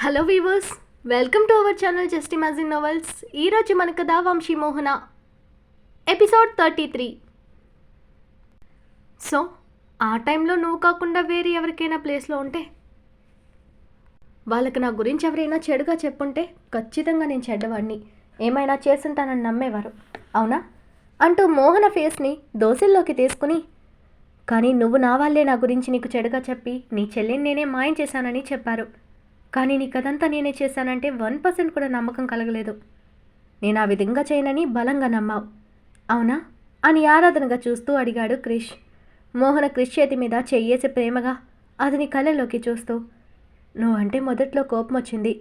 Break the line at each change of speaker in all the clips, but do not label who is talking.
Hello weavers, welcome to our channel just imagine novels. ఈరోజు మన కథ వంశీ మోహన ఎపిసోడ్ 33. సో ఆ టైంలో నువ్వు కాకుండా వేరే ఎవరికైనా ప్లేస్లో ఉంటే వాళ్ళకి నా గురించి ఎవరైనా చెడుగా చెప్పుంటే ఖచ్చితంగా నేను చెడ్డవాడిని, ఏమైనా చేస్తుంటానని నమ్మేవారు, అవునా అంటూ మోహన ఫేస్ని దోసిల్లోకి తీసుకుని, కానీ నువ్వు నా వాళ్ళే నా గురించి నీకు చెడుగా చెప్పి నీ చెల్లిని నేనే మాయం చేశానని చెప్పారు. కానీ నీకదంతా నేనే చేశానంటే 1% కూడా నమ్మకం కలగలేదు. నేను ఆ విధంగా చేయనని బలంగా నమ్మావు, అవునా అని ఆరాధనగా చూస్తూ అడిగాడు క్రిష్. మోహన క్రిష్ చేతి మీద చెయ్యేసి ప్రేమగా అతని కళ్ళలోకి చూస్తూ, నువ్వంటే మొదట్లో కోపం వచ్చింది,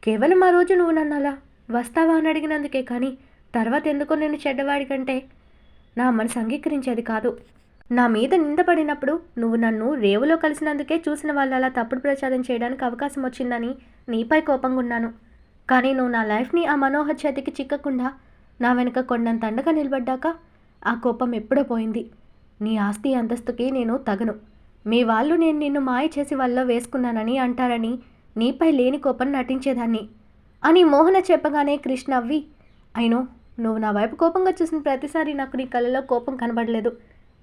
కేవలం ఆ రోజు నువ్వు నన్ను అలా వస్తావా అని అడిగినందుకే, కానీ తర్వాత ఎందుకో నేను చెడ్డవాడి కంటే నా మనసు అంగీకరించేది కాదు. నా మీద నిందపడినప్పుడు నువ్వు నన్ను రేవులో కలిసినందుకే చూసిన వాళ్ళు అలా తప్పుడు ప్రచారం చేయడానికి అవకాశం వచ్చిందని నీపై కోపంగా ఉన్నాను. కానీ నువ్వు నా లైఫ్ని ఆ మనోహర్ చేతికి చిక్కకుండా నా వెనుక కొండంత అండగా నిలబడ్డాక ఆ కోపం ఎప్పుడో పోయింది. నీ ఆస్తి అంతస్తుకి నేను తగను. మీ వాళ్ళు నేను నిన్ను మాయ చేసి వాళ్ళలో వేసుకున్నానని అంటారని నీపై లేని కోపం నటించేదాన్ని అని మోహన చెప్పగానే కృష్ణ నవ్వి, అయినో నువ్వు నా వైపు కోపంగా చూసిన ప్రతిసారి నాకు నీ కళ్ళలో కోపం కనబడలేదు,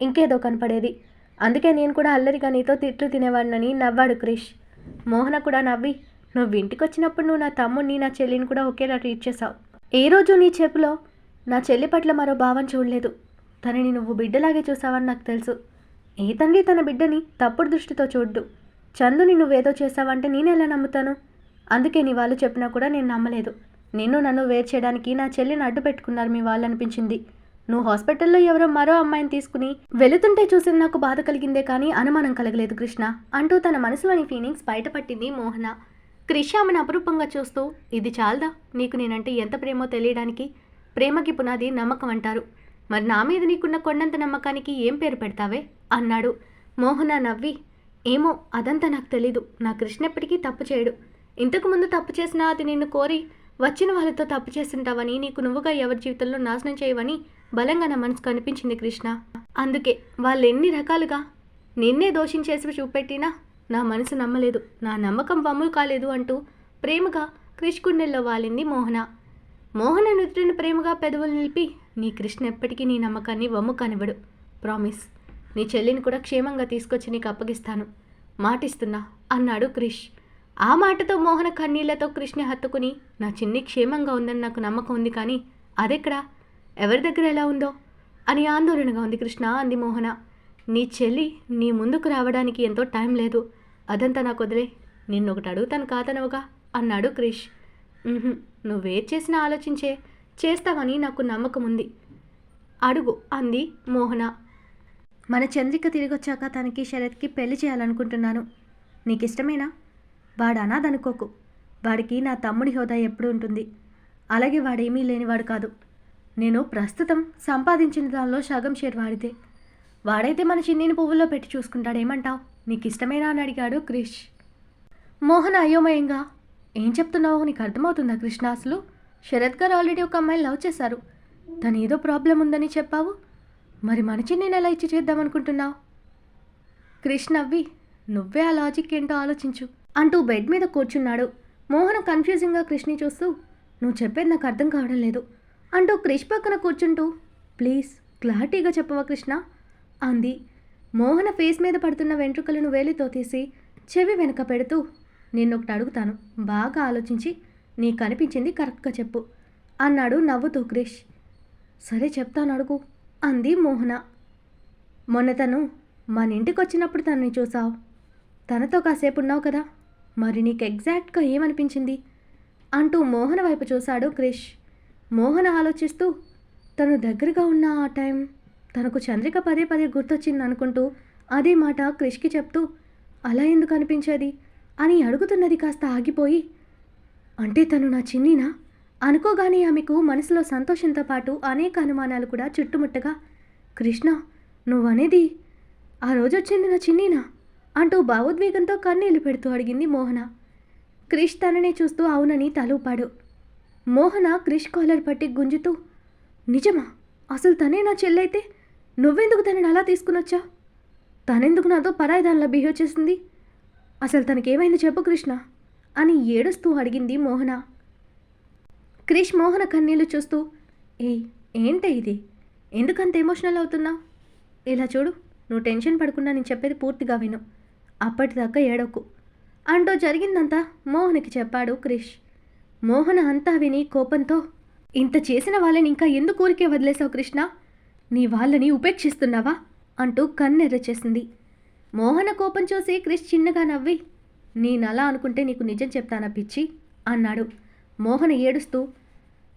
ఇంకేదో కనపడేది. అందుకే నేను కూడా అల్లరిగా నీతో తిట్లు తినేవాడినని నవ్వాడు క్రిష్. మోహన కూడా నవ్వి, నువ్వు ఇంటికి వచ్చినప్పుడు నువ్వు నా తమ్ముడిని నా చెల్లిని కూడా ఒకేలా ట్రీట్ చేశావు. ఏ రోజు నీ చెప్పులో నా చెల్లి పట్ల మరో భావం చూడలేదు. తనని నువ్వు బిడ్డలాగే చూసావని నాకు తెలుసు. ఏ తండ్రి తన బిడ్డని తప్పుడు దృష్టితో చూడ్డు. చందుని నువ్వేదో చేసావంటే నేనెలా నమ్ముతాను? అందుకే నీ వాళ్ళు చెప్పినా కూడా నేను నమ్మలేదు. నన్ను వేరు చేయడానికి నా చెల్లిని అడ్డు పెట్టుకున్నారు మీ వాళ్ళు అనిపించింది. నువ్వు హాస్పిటల్లో ఎవరో మరో అమ్మాయిని తీసుకుని వెళుతుంటే చూసి నాకు బాధ కలిగిందే కానీ అనుమానం కలగలేదు కృష్ణ అంటూ తన మనసులోని ఫీలింగ్స్ బయటపట్టింది మోహన. క్రిష్ ఆమెను అపురూపంగా చూస్తూ, ఇది చాలదా నీకు నేనంటే ఎంత ప్రేమో తెలియడానికి? ప్రేమకి పునాది నమ్మకం అంటారు. మరి నా మీద నీకున్న కొండంత నమ్మకానికి ఏం పేరు పెడతావే అన్నాడు. మోహన నవ్వి, ఏమో అదంతా నాకు తెలీదు. నా కృష్ణ ఎప్పటికీ తప్పు చేయడు. ఇంతకుముందు తప్పు చేసినా అది నిన్ను కోరి వచ్చిన వాళ్ళతో తప్పు చేస్తుంటావని, నీకు నువ్వుగా ఎవరి జీవితంలో నాశనం చేయవని బలంగా నా మనసు కనిపించింది కృష్ణ. అందుకే వాళ్ళు ఎన్ని రకాలుగా నిన్నే దోషించేసి చూపెట్టినా నా మనసు నమ్మలేదు, నా నమ్మకం వమ్ము కాలేదు అంటూ ప్రేమగా క్రిష్ గుండెల్లో వాలింది మోహన. మోహన నుదుటిని ప్రేమగా పెదవులు నిలిపి, నీ కృష్ణ ఎప్పటికీ నీ నమ్మకాన్ని వమ్ము కానివ్వడు. ప్రామిస్. నీ చెల్లిని కూడా క్షేమంగా తీసుకొచ్చి నీకు అప్పగిస్తాను, మాటిస్తున్నా అన్నాడు క్రిష్. ఆ మాటతో మోహన కన్నీళ్లతో కృష్ణ హత్తుకుని, నా చిన్ని క్షేమంగా ఉందని నాకు నమ్మకం ఉంది, కానీ అదెక్కడా, ఎవరి దగ్గర ఎలా ఉందో అని ఆందోళనగా ఉంది కృష్ణ అంది మోహన. నీ చెల్లి నీ ముందుకు రావడానికి ఎంతో టైం లేదు, అదంతా నాకు వదిలే. నిన్నొకటి అడుగుతాను కాదనవుగా అన్నాడు క్రిష్. నువ్వే చేసినా ఆలోచించే చేస్తావని నాకు నమ్మకం ఉంది, అడుగు అంది మోహన. మన చంద్రిక తిరిగొచ్చాక తనకి శరత్కి పెళ్లి చేయాలనుకుంటున్నాను. నీకు ఇష్టమేనా? వాడు అనాథనుకోకు. వాడికి నా తమ్ముడి హోదా ఎప్పుడు ఉంటుంది. అలాగే వాడేమీ లేనివాడు కాదు. నేను ప్రస్తుతం సంపాదించిన దానిలో సగం షేర్ వాడితే. వాడైతే మన చిన్నిని పువ్వుల్లో పెట్టి చూసుకుంటాడేమంటావు? నీకు ఇష్టమేనా అని అడిగాడు క్రిష్. మోహన్ అయోమయంగా, ఏం చెప్తున్నావు? నీకు అర్థమవుతుందా కృష్ణ? అసలు శరత్ గారు ఆల్రెడీ ఒక అమ్మాయిని లవ్ చేశారు. తను ఏదో ప్రాబ్లం ఉందని చెప్పావు. మరి మన చిన్నిని ఎలా ఇచ్చి చేద్దామనుకుంటున్నావు? క్రిష్ నవ్వి, నువ్వే ఆ లాజిక్ ఏంటో ఆలోచించు అంటూ బెడ్ మీద కూర్చున్నాడు. మోహన కన్ఫ్యూజింగ్గా క్రిష్ని చూస్తూ, నువ్వు చెప్పేది నాకు అర్థం కావడం లేదు అంటూ క్రిష్ పక్కన కూర్చుంటూ, ప్లీజ్ క్లారిటీగా చెప్పవా కృష్ణ అంది. మోహన ఫేస్ మీద పడుతున్న వెంట్రుకలను వేలితో తీసి చెవి వెనక పెడుతూ, నిన్నొకటి అడుగుతాను, బాగా ఆలోచించి నీకు అనిపించింది కరెక్ట్గా చెప్పు అన్నాడు నవ్వుతూ క్రిష్. సరే చెప్తాను అడుగు అంది మోహన. మొన్న తను మన ఇంటికి వచ్చినప్పుడు తనని చూసావు, తనతో కాసేపు ఉన్నావు కదా, మరి నీకు ఎగ్జాక్ట్గా ఏమనిపించింది అంటూ మోహన వైపు చూశాడు క్రిష్. మోహన ఆలోచిస్తూ, తను దగ్గరగా ఉన్న ఆ టైం తనకు చంద్రిక పదే పదే గుర్తొచ్చింది అనుకుంటూ అదే మాట క్రిష్కి చెప్తూ, అలా ఎందుకు అనిపించేది అని అడుగుతున్నది కాస్త ఆగిపోయి, అంటే తను నా చిన్నీనా అనుకోగానే ఆమెకు మనసులో సంతోషంతో పాటు అనేక అనుమానాలు కూడా చుట్టుముట్టగా, కృష్ణ నువ్వనేది ఆ రోజొచ్చింది నా చిన్నీనా అంటూ భావోద్వేగంతో కన్నీళ్లు పెడుతూ అడిగింది మోహన. క్రిష్ తననే చూస్తూ అవునని తలూపాడు. మోహన క్రిష్ కాలర్ పట్టి గుంజుతూ, నిజమా? అసలు తనే నా చెల్లైతే నువ్వెందుకు తనని అలా తీసుకునొచ్చా? తనెందుకు నాతో పరాయి దానిలా బిహేవ్ చేసింది? అసలు తనకేమైంది చెప్పు కృష్ణ అని ఏడుస్తూ అడిగింది మోహన. క్రిష్ మోహన కన్నీళ్లు చూస్తూ, ఏయ్ ఏంటే ఇది, ఎందుకంత ఎమోషనల్ అవుతున్నావు? ఇలా చూడు, నువ్వు టెన్షన్ పడకుండా నేను చెప్పేది పూర్తిగా విను, అప్పటిదాకా ఏడవకు అంటూ జరిగిందంతా మోహన్కి చెప్పాడు క్రిష్. మోహన అంతా విని కోపంతో, ఇంత చేసిన వాళ్ళని ఇంకా ఎందుకు ఊరికే వదిలేసావు కృష్ణ? నీ వాళ్ళని ఉపేక్షిస్తున్నావా అంటూ కన్నెర్ర చేసింది. మోహన కోపం చూసి క్రిష్ చిన్నగా నవ్వి, నేనలా అనుకుంటే నీకు నిజం చెప్తానా పిచ్చి అన్నాడు. మోహన ఏడుస్తూ,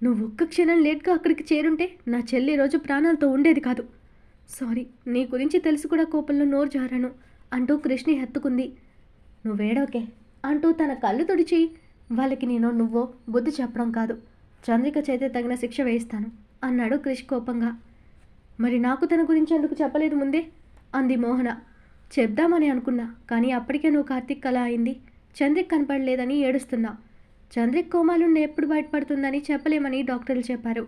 నువ్వు ఒక్క క్షణం లేట్గా అక్కడికి చేరుంటే నా చెల్లి రోజు ప్రాణాలతో ఉండేది కాదు. సారీ, నీ గురించి తెలిసి కూడా కోపంలో నోరు జారాను అంటూ క్రిష్ని హత్తుకుంది. నువ్వేడోకే అంటూ తన కళ్ళు తుడిచి, వాళ్ళకి నేను నువ్వో బుద్ధి చెప్పడం కాదు, చంద్రిక చేతే తగిన శిక్ష వేయిస్తాను అన్నాడు క్రిష్ కోపంగా. మరి నాకు తన గురించి ఎందుకు చెప్పలేదు ముందే అంది మోహన. చెప్దామని అనుకున్నా, కానీ అప్పటికే నువ్వు కార్తీక్ కళ అయింది, చంద్రిక్ కనపడలేదని ఏడుస్తున్నా. చంద్రిక్ కోమాలుండి ఎప్పుడు బయటపడుతుందని చెప్పలేమని డాక్టర్లు చెప్పారు.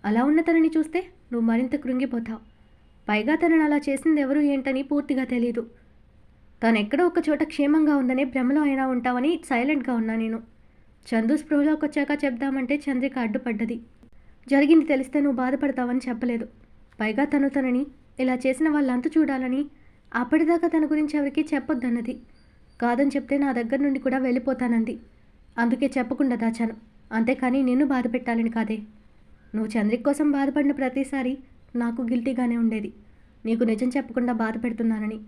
అలా ఉన్న తనని చూస్తే నువ్వు మరింత కృంగిపోతావు. పైగా తనని అలా చేసింది ఎవరు ఏంటని పూర్తిగా తెలీదు. తనెక్కడో ఒక చోట క్షేమంగా ఉందనే భ్రమలో అయినా ఉంటావని సైలెంట్గా ఉన్నా నేను. చందు స్పృహలోకి వచ్చాక చెప్దామంటే చంద్రిక అడ్డుపడ్డది. జరిగింది తెలిస్తే నువ్వు బాధపడతావని చెప్పలేదు. పైగా తనని ఇలా చేసిన వాళ్ళంతా చూడాలని అప్పటిదాకా తన గురించి ఎవరికి చెప్పొద్దన్నది. కాదని చెప్తే నా దగ్గర నుండి కూడా వెళ్ళిపోతానంది. అందుకే చెప్పకుండా దాచాను, అంతేకాని నిన్ను బాధ పెట్టాలని కాదే. నువ్వు చంద్రిక కోసం బాధపడిన ప్రతిసారి నాకు గిల్టీగానే ఉండేది, నీకు నిజం చెప్పకుండా బాధ పెడుతున్నానని.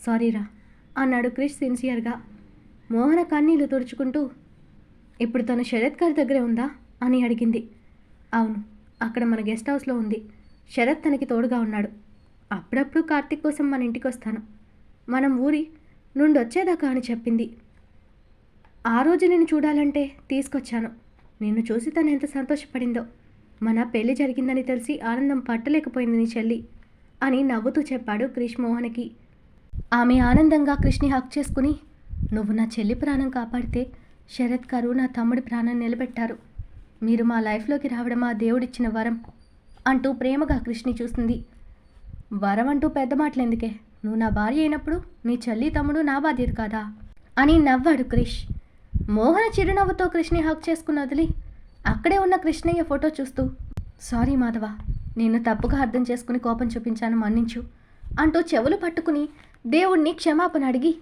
సారీరా అన్నాడు క్రిష్ సిన్సియర్గా. మోహన కన్నీళ్లు తుడుచుకుంటూ, ఇప్పుడు తను శరత్ గారి దగ్గరే ఉందా అని అడిగింది. అవును, అక్కడ మన గెస్ట్ హౌస్లో ఉంది. శరత్ తనకి తోడుగా ఉన్నాడు. అప్పుడప్పుడు కార్తీక్ కోసం మన ఇంటికి వస్తాను, మనం ఊరి నుండి వచ్చేదాకా అని చెప్పింది. ఆ రోజు నేను చూడాలంటే తీసుకొచ్చాను. నిన్ను చూసి తను ఎంత సంతోషపడిందో. మన పెళ్లి జరిగిందని తెలిసి ఆనందం పట్టలేకపోయింది నీ చెల్లి అని నవ్వుతూ చెప్పాడు క్రిష్ మోహన్కి. ఆమె ఆనందంగా క్రిష్ని హక్ చేసుకుని, నువ్వు నా చెల్లి ప్రాణం కాపాడితే శరత్ గారు నా తమ్ముడి ప్రాణం నిలబెట్టారు. మీరు మా లైఫ్లోకి రావడం ఆ దేవుడిచ్చిన వరం అంటూ ప్రేమగా క్రిష్ని చూస్తుంది. వరం అంటూ పెద్ద మాటలెందుకే, నువ్వు నా భార్య అయినప్పుడు నీ చెల్లి తమ్ముడు నా బాధ్యత కాదా అని నవ్వాడు క్రిష్. మోహన చిరునవ్వుతో క్రిష్ని హక్ చేసుకుని వదిలి అక్కడే ఉన్న కృష్ణయ్య ఫోటో చూస్తూ, సారీ మాధవ, నేను తప్పుగా అర్థం చేసుకుని కోపం చూపించాను, మన్నించు అంటూ చెవులు పట్టుకుని దేవుణ్ణి క్షమాపణ అడిగి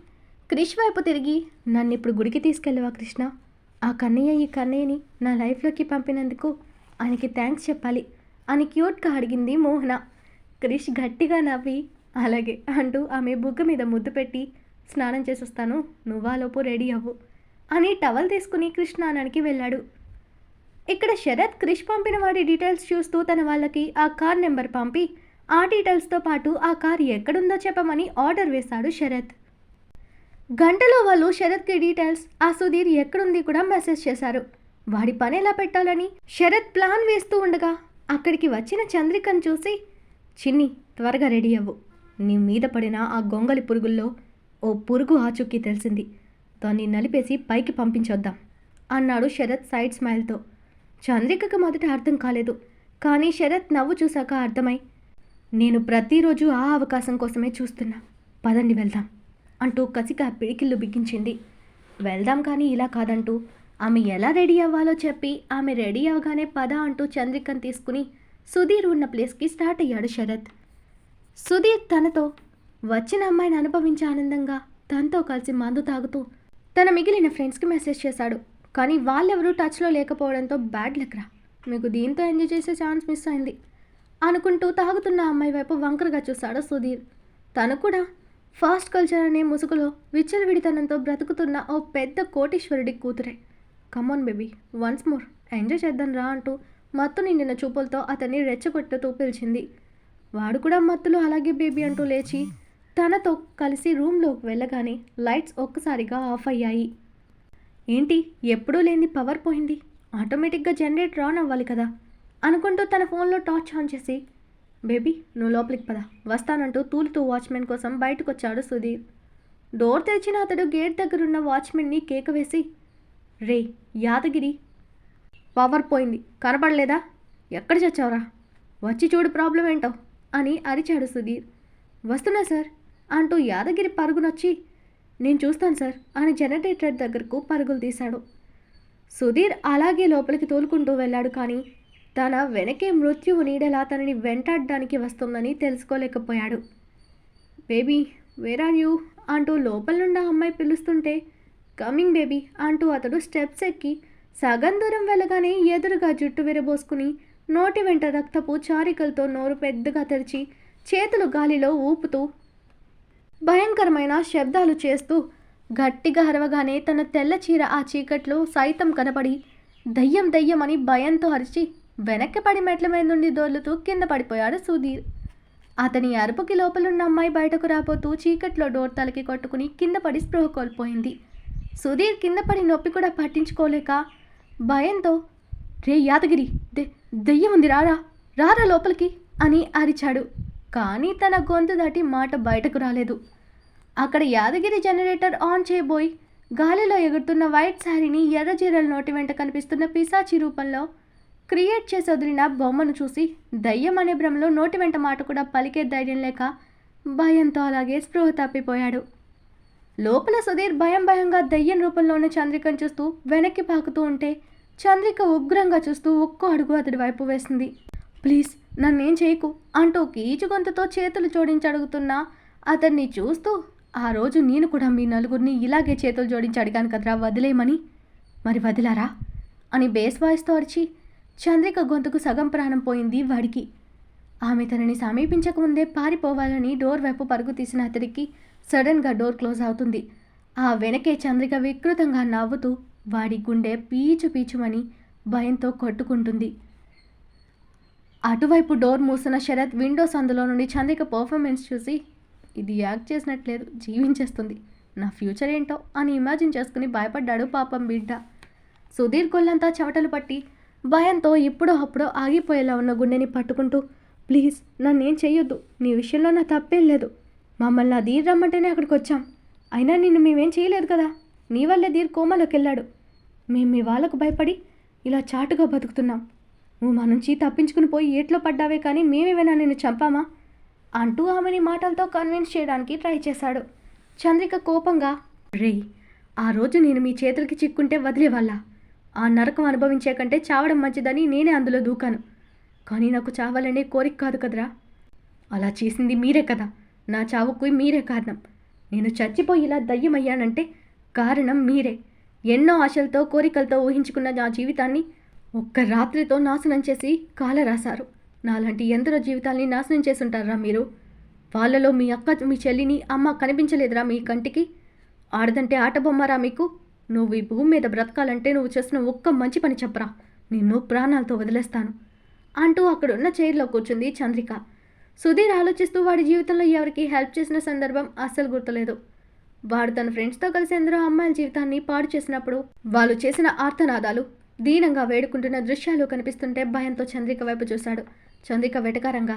క్రిష్ వైపు తిరిగి, నన్ను ఇప్పుడు గుడికి తీసుకెళ్ళవా కృష్ణ? ఆ కన్నయ్య ఈ కన్నయ్యని నా లైఫ్లోకి పంపినందుకు ఆయనకి థ్యాంక్స్ చెప్పాలి అని క్యూట్గా అడిగింది మోహన. క్రిష్ గట్టిగా నవ్వి అలాగే అంటూ ఆమె బుగ్గ మీద ముద్దు పెట్టి, స్నానం చేసొస్తాను, నువ్వాలోపు రెడీ అవ్వు అని టవల్ తీసుకుని కృష్ణానానికి వెళ్ళాడు. ఇక్కడ శరత్ క్రిష్ పంపిన వాడి డీటెయిల్స్ చూస్తూ తన వాళ్ళకి ఆ కార్ నెంబర్ పంపి ఆ డీటెయిల్స్తో పాటు ఆ కార్ ఎక్కడుందో చెప్పమని ఆర్డర్ వేశాడు శరత్. గంటలో వాళ్ళు శరత్కి డీటెయిల్స్, ఆ సుధీర్ ఎక్కడుంది కూడా మెసేజ్ చేశారు. వాడి పని ఎలా పెట్టాలని శరత్ ప్లాన్ వేస్తూ ఉండగా అక్కడికి వచ్చిన చంద్రికను చూసి, చిన్ని త్వరగా రెడీ అవ్వు, నీ మీద పడిన ఆ గొంగలి పురుగుల్లో ఓ పురుగు ఆచూకీ తెలిసింది, దాన్ని నలిపేసి పైకి పంపించొద్దాం అన్నాడు శరత్ సైడ్ స్మైల్తో. చంద్రికకు మొదట అర్థం కాలేదు, కానీ శరత్ నవ్వు చూశాక అర్థమై, నేను ప్రతిరోజు ఆ అవకాశం కోసమే చూస్తున్నా, పదండి వెళ్దాం అంటూ కసిగా పిడికిళ్ళు బిగించింది. వెళ్దాం కానీ ఇలా కాదంటూ ఆమె ఎలా రెడీ అవ్వాలో చెప్పి ఆమె రెడీ అవగానే పద అంటూ చంద్రికను తీసుకుని సుధీర్ ఉన్న ప్లేస్కి స్టార్ట్ అయ్యాడు శరత్. సుధీర్ తనతో వచ్చిన అమ్మాయిని అనుభవించే ఆనందంగా తనతో కలిసి మందు తాగుతూ తన మిగిలిన ఫ్రెండ్స్కి మెసేజ్ చేశాడు. కానీ వాళ్ళెవరూ టచ్లో లేకపోవడంతో బ్యాడ్ లక్ రా, మీకు దీంతో ఎంజాయ్ చేసే ఛాన్స్ మిస్ అయింది అనుకుంటూ తాగుతున్న అమ్మాయి వైపు వంకరగా చూశాడు సుధీర్. తను కూడా ఫాస్ట్ కల్చర్ అనే ముసుగులో విచ్చలవిడితనంతో బ్రతుకుతున్న ఓ పెద్ద కోటీశ్వరుడి కూతురే. Come on baby, once more enjoy చేద్దాం రా అంటూ మత్తు నిండిన చూపులతో అతన్ని రెచ్చగొట్టుతూ పిలిచింది. వాడు కూడా మత్తులో అలాగే బేబీ అంటూ లేచి తనతో కలిసి రూమ్లోకి వెళ్ళగానే లైట్స్ ఒక్కసారిగా ఆఫ్ అయ్యాయి. ఏంటి ఎప్పుడూ లేని పవర్ పోయింది, ఆటోమేటిక్గా జనరేటర్ ఆన్ అవ్వాలి కదా అనుకుంటూ తన ఫోన్లో టార్చ్ ఆన్ చేసి, బేబీ నువ్వు లోపలికి పద వస్తానంటూ తూలుతూ వాచ్మెన్ కోసం బయటకు వచ్చాడు సుధీర్. డోర్ తెరిచిన అతడు గేట్ దగ్గరున్న వాచ్మెన్ని కేక వేసి, రే యాదగిరి, పవర్ పోయింది కనపడలేదా, ఎక్కడ చచ్చావురా, వచ్చి చూడు ప్రాబ్లం ఏంటో అని అరిచాడు సుధీర్. వస్తున్నా సార్ అంటూ యాదగిరి పరుగునొచ్చి, నేను చూస్తాను సార్ అని జనరేటర్ దగ్గరకు పరుగులు తీశాడు. సుధీర్ అలాగే లోపలికి తోలుకుంటూ వెళ్ళాడు. కానీ తన వెనకే మృత్యువు నీడలా తనని వెంటాడడానికి వస్తుందని తెలుసుకోలేకపోయాడు. బేబీ వేర్ ఆర్ యూ అంటూ లోపల నుండి ఆ అమ్మాయి పిలుస్తుంటే కమింగ్ బేబీ అంటూ అతడు స్టెప్స్ ఎక్కి సగం దూరం వెళ్ళగానే ఎదురుగా జుట్టు విరబోసుకుని నోటి వెంట రక్తపు చారికలతో నోరు పెద్దగా తెరిచి చేతులు గాలిలో ఊపుతూ భయంకరమైన శబ్దాలు చేస్తూ గట్టిగా అరవగానే తన తెల్ల చీర ఆ చీకట్లో సైతం కనపడి దయ్యం దయ్యం అని భయంతో అరిచి వెనక్కి పడి మెట్ల మీద నుండి దొర్లుతూ కింద పడిపోయాడు సుధీర్. అతని అరుపుకి లోపలున్న అమ్మాయి బయటకు రాబోతూ చీకట్లో డోర్ తలకి కొట్టుకుని కింద పడి స్పృహ కోల్పోయింది. సుధీర్ కింద పడి నొప్పి కూడా పట్టించుకోలేక భయంతో రే యాదగిరి దెయ్యం ఉంది రారా రారా లోపలికి అని అరిచాడు. కానీ తన గొంతు దాటి మాట బయటకు రాలేదు. అక్కడ యాదగిరి జనరేటర్ ఆన్ చేయబోయి గాలిలో ఎగురుతున్న వైట్ శారీని ఎర్రజీరల నోటి వెంట కనిపిస్తున్న పిశాచి రూపంలో క్రియేట్ చేసి వదిలిన బొమ్మను చూసి దయ్యం అనే భ్రమలో నోటి వెంట మాట కూడా పలికే ధైర్యం లేక భయంతో అలాగే స్పృహ తప్పిపోయాడు. లోపల సుధీర్ భయంగా దయ్యం రూపంలో ఉన్న చంద్రికను చూస్తూ వెనక్కి పాకుతూ ఉంటే చంద్రిక ఉగ్రంగా చూస్తూ ఒక్కో అడుగు అతడి వైపు వేసింది. ప్లీజ్ నన్నేం చేయకు అంటూ కీచు గొంతుతో చేతులు జోడించి అడుగుతున్నా అతన్ని చూస్తూ ఆ రోజు నేను కూడా మీ నలుగురిని ఇలాగే చేతులు జోడించి అడిగాను కదరా వదిలేయమని, మరి వదిలారా అని బేస్ వాయిస్తో అరిచి చంద్రిక గొంతుకు సగం ప్రాణం పోయింది వాడికి. ఆమె తనని సమీపించకముందే పారిపోవాలని డోర్ వైపు పరుగు తీసిన అతడికి సడన్గా డోర్ క్లోజ్ అవుతుంది. ఆ వెనకే చంద్రిక వికృతంగా నవ్వుతూ వాడి గుండె పీచుమని భయంతో కొట్టుకుంటుంది. అటువైపు డోర్ మూసిన శరత్ విండోస్ అందులో నుండి చంద్రిక పర్ఫార్మెన్స్ చూసి ఇది యాక్ట్ చేసినట్లేదు, జీవించేస్తుంది, నా ఫ్యూచర్ ఏంటో అని ఇమాజిన్ చేసుకుని భయపడ్డాడు పాపం బిడ్డ. సుధీర్ కొల్లంతా చెమటలు పట్టి భయంతో ఇప్పుడో అప్పుడో ఆగిపోయేలా ఉన్న గుండెని పట్టుకుంటూ ప్లీజ్ నన్నేం చెయ్యొద్దు, నీ విషయంలో నా తప్పేం లేదు, మమ్మల్ని ఆ ధీర్ రమ్మంటేనే అక్కడికి వచ్చాం, అయినా నిన్ను మేమేం చేయలేదు కదా, నీ వల్లే ధీర్ కోమాలోకి వెళ్ళాడు, మేము మీ వాళ్ళకు భయపడి ఇలా చాటుగా బతుకుతున్నాం, నువ్వు మా నుంచి తప్పించుకుని పోయి ఏట్లో పడ్డావే కానీ మేమేమైనా నిన్ను చంపామా అంటూ ఆమెని మాటలతో కన్విన్స్ చేయడానికి ట్రై చేశాడు. చంద్రిక కోపంగా రేయ్ ఆ రోజు నేను మీ చేతులకి చిక్కుంటే వదిలేవాళ్ళ, ఆ నరకం అనుభవించే కంటే చావడం మంచిదని నేనే అందులో దూకాను, కానీ నాకు చావాలనే కోరిక కాదు కదరా, అలా చేసింది మీరే కదా, నా చావుకు మీరే కారణం, నేను చచ్చిపోయి ఇలా దయ్యమయ్యానంటే కారణం మీరే, ఎన్నో ఆశలతో కోరికలతో ఊహించుకున్న నా జీవితాన్ని ఒక్క రాత్రితో నాశనం చేసి కాలరాశారు, నాలాంటి ఎందరో జీవితాల్ని నాశనం చేసుంటారా మీరు, వాళ్ళలో మీ అక్క మీ చెల్లిని అమ్మ కనిపించలేదురా మీ కంటికి, ఆడదంటే ఆట బొమ్మరా మీకు, నువ్వు ఈ భూమి మీద బ్రతకాలంటే నువ్వు చేసిన ఒక్క మంచి పని చెప్పరా, నిన్ను ప్రాణాలతో వదిలేస్తాను అంటూ అక్కడున్న చైర్లో కూర్చుంది చంద్రిక. సుధీర్ ఆలోచిస్తూ వాడి జీవితంలో ఎవరికి హెల్ప్ చేసిన సందర్భం అస్సలు గుర్తులేదు. వాడు తన ఫ్రెండ్స్తో కలిసి ఎందరో అమ్మాయిల జీవితాన్ని పాడు చేసినప్పుడు వాళ్ళు చేసిన ఆర్తనాదాలు దీనంగా వేడుకుంటున్న దృశ్యాలు కనిపిస్తుంటే భయంతో చంద్రిక వైపు చూశాడు. చంద్రిక వెటకారంగా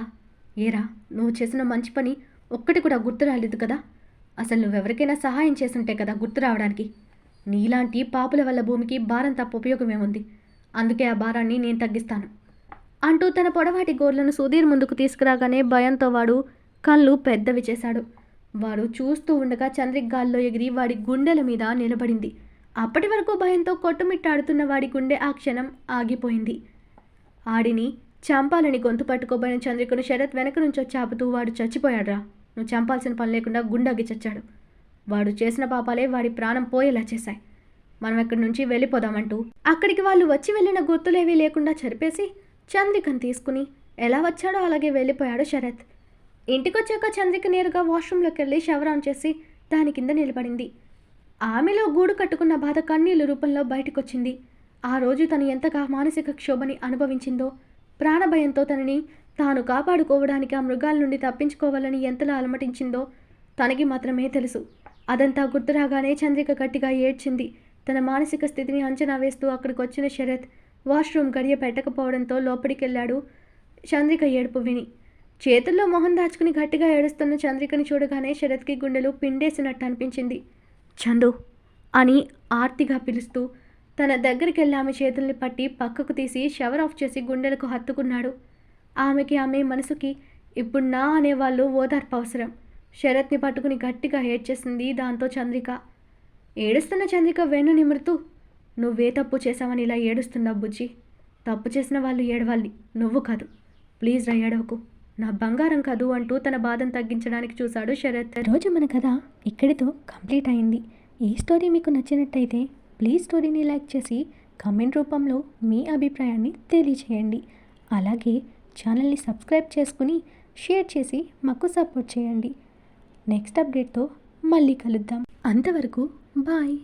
ఏరా నువ్వు చేసిన మంచి పని ఒక్కటి కూడా గుర్తు రాలేదు కదా, అసలు నువ్వెవరికైనా సహాయం చేసుంటే కదా గుర్తు రావడానికి, నీలాంటి పాపుల వల్ల భూమికి భారం తప్ప ఉపయోగమేముంది, అందుకే ఆ భారాన్ని నేను తగ్గిస్తాను అంటూ తన పొడవాటి గోర్లను సుధీర్ ముందుకు తీసుకురాగానే భయంతో వాడు కళ్ళు పెద్దవి చేశాడు. వాడు చూస్తూ ఉండగా చంద్రిక గాల్లో ఎగిరి వాడి గుండెల మీద నిలబడింది. అప్పటి వరకు భయంతో కొట్టుమిట్టాడుతున్న వాడి గుండె ఆ క్షణం ఆగిపోయింది. ఆడిని చంపాలని గొంతు పట్టుకోబోయిన చంద్రికను శరత్ వెనక నుంచి వచ్చి ఆపుతూ వాడు చచ్చిపోయాడురా, నువ్వు చంపాల్సిన పని లేకుండా గుండెకి చచ్చాడు, వాడు చేసిన పాపాలే వాడి ప్రాణం పోయేలా చేశాయి, మనం ఎక్కడి నుంచి వెళ్ళిపోదామంటూ అక్కడికి వాళ్ళు వచ్చి వెళ్ళిన గుర్తులేవీ లేకుండా చరిపేసి చంద్రికను తీసుకుని ఎలా వచ్చాడో అలాగే వెళ్ళిపోయాడు శరత్. ఇంటికొచ్చాక చంద్రిక నేరుగా వాష్రూమ్లోకి వెళ్ళి షవర్ ఆన్ చేసి దాని కింద నిలబడింది. ఆమెలో గూడు కట్టుకున్న బాధ కన్నీళ్ళ రూపంలో బయటకొచ్చింది. ఆ రోజు తను ఎంతగా మానసిక క్షోభని అనుభవించిందో, ప్రాణభయంతో తనని తాను కాపాడుకోవడానికి ఆ మృగాల నుండి తప్పించుకోవాలని ఎంతలా అలమటించిందో తనకి మాత్రమే తెలుసు. అదంతా గుర్తురాగానే చంద్రిక గట్టిగా ఏడ్చింది. తన మానసిక స్థితిని అంచనా వేస్తూ అక్కడికి వచ్చిన శరత్ వాష్రూమ్ గడియ పెట్టకపోవడంతో లోపలికెళ్ళాడు. చంద్రిక ఏడుపు విని చేతుల్లో మొహం దాచుకుని గట్టిగా ఏడుస్తున్న చంద్రికని చూడగానే శరత్కి గుండెలు పిండేసినట్టు అనిపించింది. చందు అని ఆర్తిగా పిలుస్తూ తన దగ్గరికి వెళ్ళి ఆమె చేతుల్ని పట్టి పక్కకు తీసి షవర్ ఆఫ్ చేసి గుండెలకు హత్తుకున్నాడు. ఆమెకి ఆమె మనసుకి ఇప్పుడు నా అనేవాళ్ళు ఓదార్పు అవసరం. శరత్ని పట్టుకుని గట్టిగా ఏడ్చేసింది. దాంతో చంద్రిక ఏడుస్తున్న చంద్రిక వెన్ను నిమురుతూ, నువ్వే తప్పు చేసావని ఇలా ఏడుస్తున్నావు బుజ్జి. తప్పు చేసిన వాళ్ళు ఏడవాలి, నువ్వు కాదు. ప్లీజ్ రా ఏడవకు, నా బంగారం కాదు అంటూ తన బాధను తగ్గించడానికి చూశాడు శరత్. రోజు మన కథ ఇక్కడితో కంప్లీట్ అయింది. ఈ స్టోరీ మీకు నచ్చినట్టయితే ప్లీజ్ స్టోరీని లైక్ చేసి కామెంట్ రూపంలో మీ అభిప్రాయాన్ని తెలియచేయండి. అలాగే ఛానల్ని సబ్స్క్రైబ్ చేసుకుని షేర్ చేసి మాకు సపోర్ట్ చేయండి. నెక్స్ట్ అప్డేట్తో మళ్ళీ కలుద్దాం. అంతవరకు బాయ్.